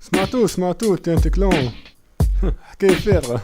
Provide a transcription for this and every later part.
سمعتو TNT Clan. حكاية فارغة.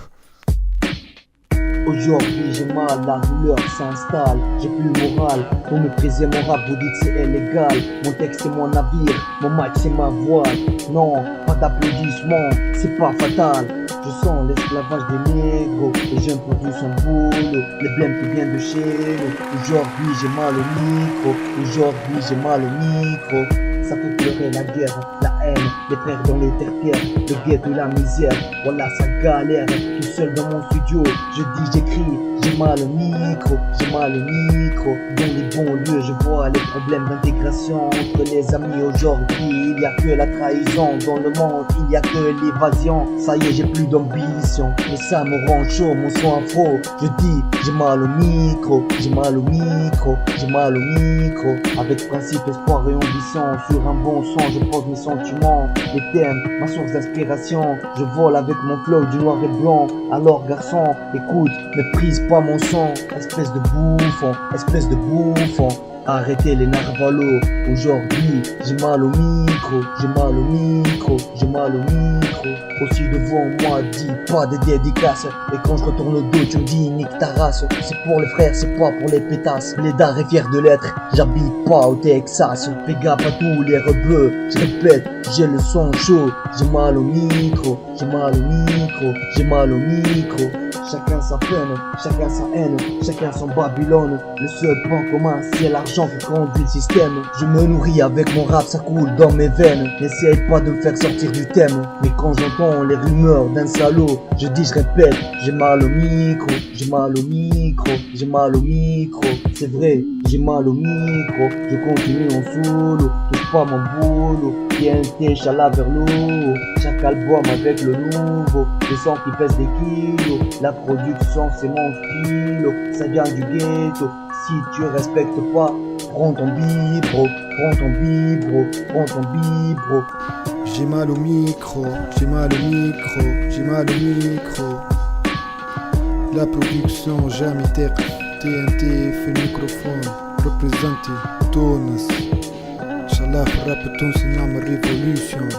Aujourd'hui j'ai mal, la douleur s'installe, j'ai plus le moral. Vous méprisez mon rap, vous dites c'est illégal. Mon texte c'est mon navire, mon mic c'est ma voile. Non, pas d'applaudissements, c'est pas fatal. Je sens l'esclavage des négros, les jeunes produisent son boulot, les blèmes qui viennent de chez nous. Aujourd'hui j'ai mal au micro, aujourd'hui j'ai mal au micro. Ça fait pleurer la guerre, la haine, les frères dans les terre-pierres, le ghetto, la misère, voilà ça galère. Tout seul dans mon studio, je dis, j'écris, j'ai mal au micro, j'ai mal au micro. Dans les bons lieux, je vois les problèmes d'intégration entre les amis aujourd'hui. Il y a que la trahison dans le monde, il y a que l'évasion. Ça y est, j'ai plus d'ambition, mais ça me rend chaud, mon son afro. Je dis, j'ai mal au micro, j'ai mal au micro, j'ai mal au micro. Avec principe, espoir et ambition, sur un bon son, je pose mes sentiments, les thèmes, ma source d'inspiration. Je vole avec mon flow du noir et blanc. Alors garçon, écoute, ne prise pas mon son, espèce de bouffon, espèce de bouffon. Arrêtez les narvalos, aujourd'hui j'ai mal au micro, j'ai mal au micro, j'ai mal au micro. Aussi devant moi, dis pas des dédicaces. Et quand je retourne le dos, tu me dis nique ta race. C'est pour les frères, c'est pas pour les pétasses. Les dards est fier de l'être, j'habite pas au Texas. Fais gaffe à tous les rebeux, je répète, j'ai le son chaud. J'ai mal au micro, j'ai mal au micro, j'ai mal au micro. Chacun sa peine, chacun sa haine, chacun son Babylone. Le seul point commun, c'est l'argent qui conduit le système. Je me nourris avec mon rap, ça coule dans mes veines. N'essaye pas de me faire sortir du thème. Mais quand j'entends les rumeurs d'un salaud, je dis, je répète, j'ai mal au micro, j'ai mal au micro, j'ai mal au micro. C'est vrai, j'ai mal au micro, je continue en solo, touche pas mon boulot. TNT, chala vers l'eau, chaque album avec le nouveau, des sons qui pèsent des kilos. La production c'est mon stylo, ça vient du ghetto. Si tu respectes pas, prends ton bibro, prends ton bibro, prends ton bibro. J'ai mal au micro, j'ai mal au micro, j'ai mal au micro. La production jamais terre. TNT fait le microphone, représenté Tunis. Inch'Allah في الراب التونسي نعمل ريفوليوشن.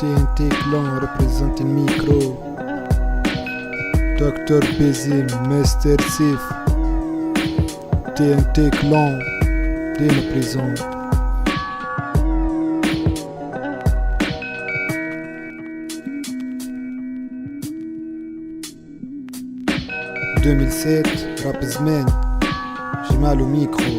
TNT Clan représente le micro. Dr Bézim, Mr Sif. TNT Clan, dès le présent. « 2007, rap zman, j'ai mal au micro.